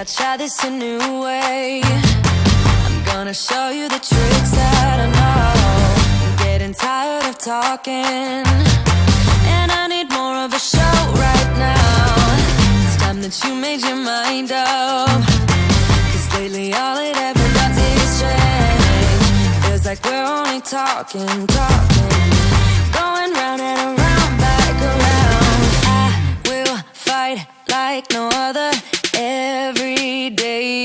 I try this a new way. I'm gonna show you the tricks that I know. I'm getting tired of talking, and I need more of a show right now. It's time that you made your mind up, 'cause lately all it ever does is change. Feels like we're only talking, going round and around, back around. I will fight like no other every day.